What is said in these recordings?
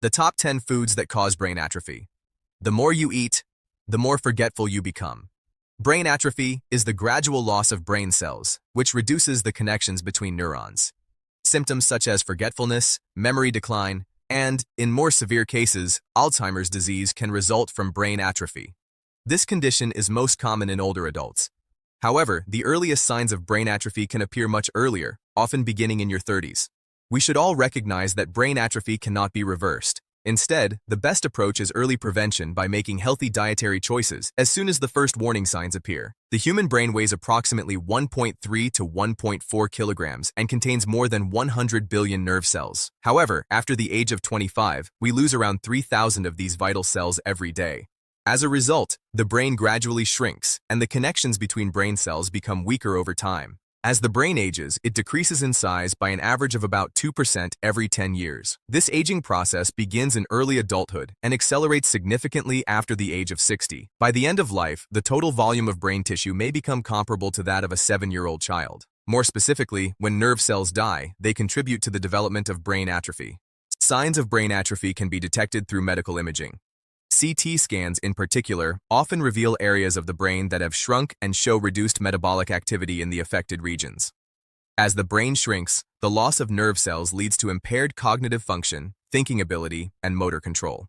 The top 10 foods that cause brain atrophy. The more you eat, the more forgetful you become. Brain atrophy is the gradual loss of brain cells, which reduces the connections between neurons. Symptoms such as forgetfulness, memory decline, and, in more severe cases, Alzheimer's disease can result from brain atrophy. This condition is most common in older adults. However, the earliest signs of brain atrophy can appear much earlier, often beginning in your 30s. We should all recognize that brain atrophy cannot be reversed. Instead, the best approach is early prevention by making healthy dietary choices as soon as the first warning signs appear. The human brain weighs approximately 1.3 to 1.4 kilograms and contains more than 100 billion nerve cells. However, after the age of 25, we lose around 3,000 of these vital cells every day. As a result, the brain gradually shrinks, and the connections between brain cells become weaker over time. As the brain ages, it decreases in size by an average of about 2% every 10 years. This aging process begins in early adulthood and accelerates significantly after the age of 60. By the end of life, the total volume of brain tissue may become comparable to that of a 7-year-old child. More specifically, when nerve cells die, they contribute to the development of brain atrophy. Signs of brain atrophy can be detected through medical imaging. CT scans, in particular, often reveal areas of the brain that have shrunk and show reduced metabolic activity in the affected regions. As the brain shrinks, the loss of nerve cells leads to impaired cognitive function, thinking ability, and motor control.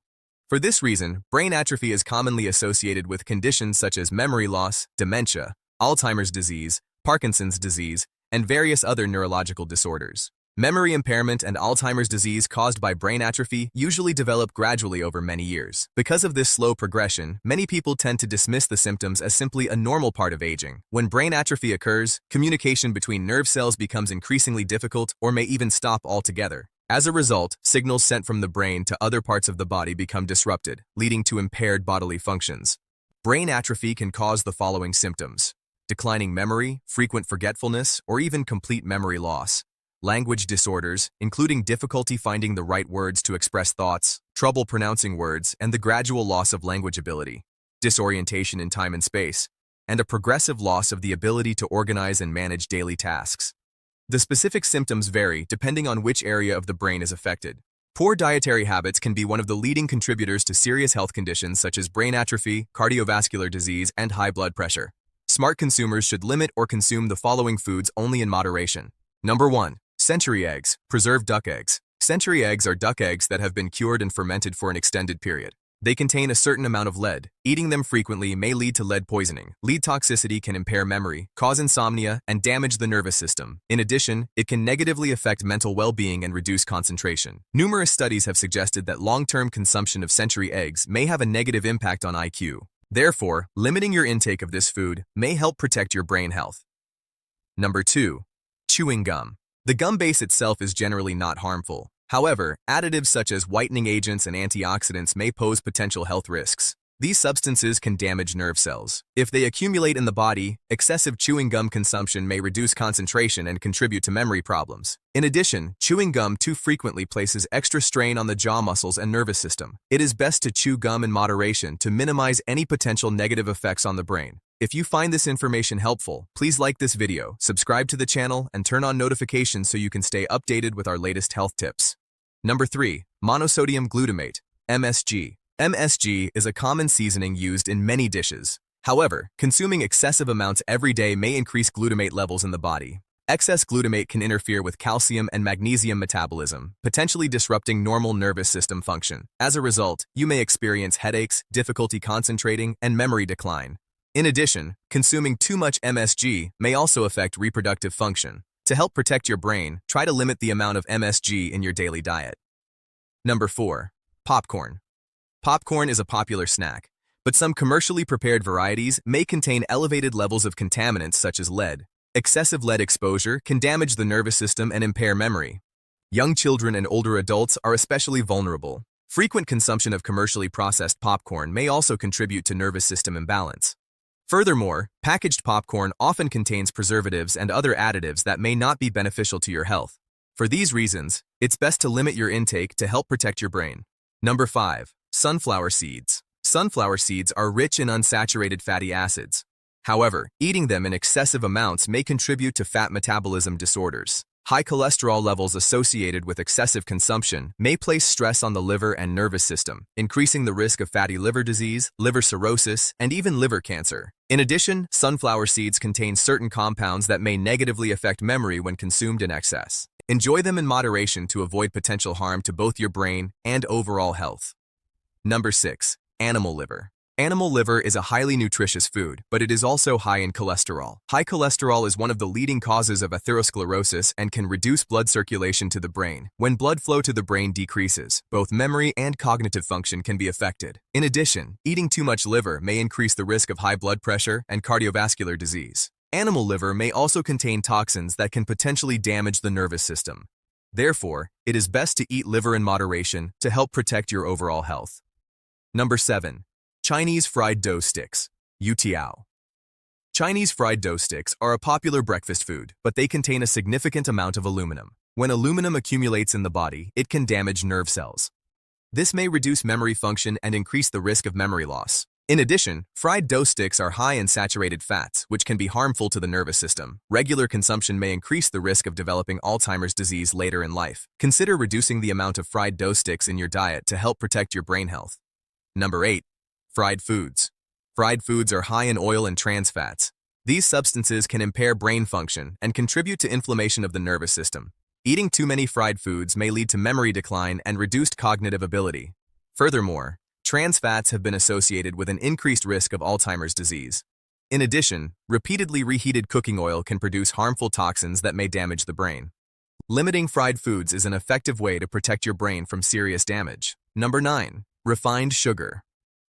For this reason, brain atrophy is commonly associated with conditions such as memory loss, dementia, Alzheimer's disease, Parkinson's disease, and various other neurological disorders. Memory impairment and Alzheimer's disease caused by brain atrophy usually develop gradually over many years. Because of this slow progression, many people tend to dismiss the symptoms as simply a normal part of aging. When brain atrophy occurs, communication between nerve cells becomes increasingly difficult or may even stop altogether. As a result, signals sent from the brain to other parts of the body become disrupted, leading to impaired bodily functions. Brain atrophy can cause the following symptoms: declining memory, frequent forgetfulness, or even complete memory loss. Language disorders, including difficulty finding the right words to express thoughts, trouble pronouncing words, and the gradual loss of language ability, disorientation in time and space, and a progressive loss of the ability to organize and manage daily tasks. The specific symptoms vary depending on which area of the brain is affected. Poor dietary habits can be one of the leading contributors to serious health conditions such as brain atrophy, cardiovascular disease, and high blood pressure. Smart consumers should limit or consume the following foods only in moderation. Number 1. Century eggs, preserved duck eggs. Century eggs are duck eggs that have been cured and fermented for an extended period. They contain a certain amount of lead. Eating them frequently may lead to lead poisoning. Lead toxicity can impair memory, cause insomnia, and damage the nervous system. In addition, it can negatively affect mental well-being and reduce concentration. Numerous studies have suggested that long-term consumption of century eggs may have a negative impact on IQ. Therefore, limiting your intake of this food may help protect your brain health. Number 2. Chewing gum. The gum base itself is generally not harmful. However, additives such as whitening agents and antioxidants may pose potential health risks. These substances can damage nerve cells. If they accumulate in the body, excessive chewing gum consumption may reduce concentration and contribute to memory problems. In addition, chewing gum too frequently places extra strain on the jaw muscles and nervous system. It is best to chew gum in moderation to minimize any potential negative effects on the brain. If you find this information helpful, please like this video, subscribe to the channel, and turn on notifications so you can stay updated with our latest health tips. Number 3. Monosodium glutamate, MSG. MSG is a common seasoning used in many dishes. However, consuming excessive amounts every day may increase glutamate levels in the body. Excess glutamate can interfere with calcium and magnesium metabolism, potentially disrupting normal nervous system function. As a result, you may experience headaches, difficulty concentrating, and memory decline. In addition, consuming too much MSG may also affect reproductive function. To help protect your brain, try to limit the amount of MSG in your daily diet. Number 4. Popcorn. Popcorn is a popular snack, but some commercially prepared varieties may contain elevated levels of contaminants such as lead. Excessive lead exposure can damage the nervous system and impair memory. Young children and older adults are especially vulnerable. Frequent consumption of commercially processed popcorn may also contribute to nervous system imbalance. Furthermore, packaged popcorn often contains preservatives and other additives that may not be beneficial to your health. For these reasons, it's best to limit your intake to help protect your brain. Number 5. Sunflower seeds. Sunflower seeds are rich in unsaturated fatty acids. However, eating them in excessive amounts may contribute to fat metabolism disorders. High cholesterol levels associated with excessive consumption may place stress on the liver and nervous system, increasing the risk of fatty liver disease, liver cirrhosis, and even liver cancer. In addition, sunflower seeds contain certain compounds that may negatively affect memory when consumed in excess. Enjoy them in moderation to avoid potential harm to both your brain and overall health. Number 6. Animal liver. Animal liver is a highly nutritious food, but it is also high in cholesterol. High cholesterol is one of the leading causes of atherosclerosis and can reduce blood circulation to the brain. When blood flow to the brain decreases, both memory and cognitive function can be affected. In addition, eating too much liver may increase the risk of high blood pressure and cardiovascular disease. Animal liver may also contain toxins that can potentially damage the nervous system. Therefore, it is best to eat liver in moderation to help protect your overall health. Number 7. Chinese fried dough sticks, youtiao. Chinese fried dough sticks are a popular breakfast food, but they contain a significant amount of aluminum. When aluminum accumulates in the body, it can damage nerve cells. This may reduce memory function and increase the risk of memory loss. In addition, fried dough sticks are high in saturated fats, which can be harmful to the nervous system. Regular consumption may increase the risk of developing Alzheimer's disease later in life. Consider reducing the amount of fried dough sticks in your diet to help protect your brain health. Number 8. Fried foods. Fried foods are high in oil and trans fats. These substances can impair brain function and contribute to inflammation of the nervous system. Eating too many fried foods may lead to memory decline and reduced cognitive ability. Furthermore, trans fats have been associated with an increased risk of Alzheimer's disease. In addition, repeatedly reheated cooking oil can produce harmful toxins that may damage the brain. Limiting fried foods is an effective way to protect your brain from serious damage. Number 9. Refined sugar.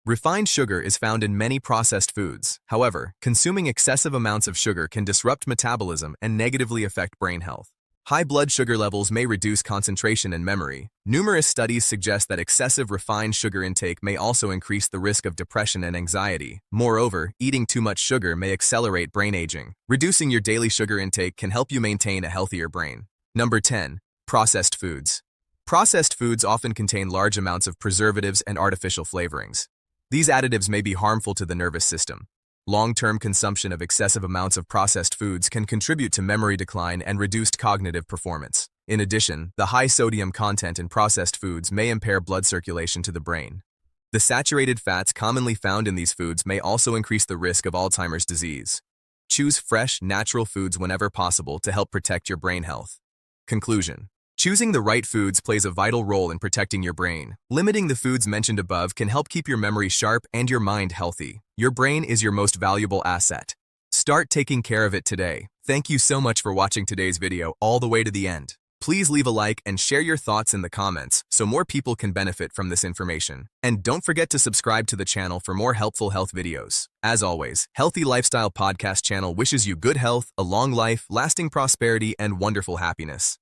Refined sugar is found in many processed foods. However, consuming excessive amounts of sugar can disrupt metabolism and negatively affect brain health. High blood sugar levels may reduce concentration and memory. Numerous studies suggest that excessive refined sugar intake may also increase the risk of depression and anxiety. Moreover, eating too much sugar may accelerate brain aging. Reducing your daily sugar intake can help you maintain a healthier brain. Number 10. Processed foods. Processed foods often contain large amounts of preservatives and artificial flavorings. These additives may be harmful to the nervous system. Long-term consumption of excessive amounts of processed foods can contribute to memory decline and reduced cognitive performance. In addition, the high sodium content in processed foods may impair blood circulation to the brain. The saturated fats commonly found in these foods may also increase the risk of Alzheimer's disease. Choose fresh, natural foods whenever possible to help protect your brain health. Conclusion. Choosing the right foods plays a vital role in protecting your brain. Limiting the foods mentioned above can help keep your memory sharp and your mind healthy. Your brain is your most valuable asset. Start taking care of it today. Thank you so much for watching today's video all the way to the end. Please leave a like and share your thoughts in the comments so more people can benefit from this information. And don't forget to subscribe to the channel for more helpful health videos. As always, Healthy Lifestyle Podcast channel wishes you good health, a long life, lasting prosperity, and wonderful happiness.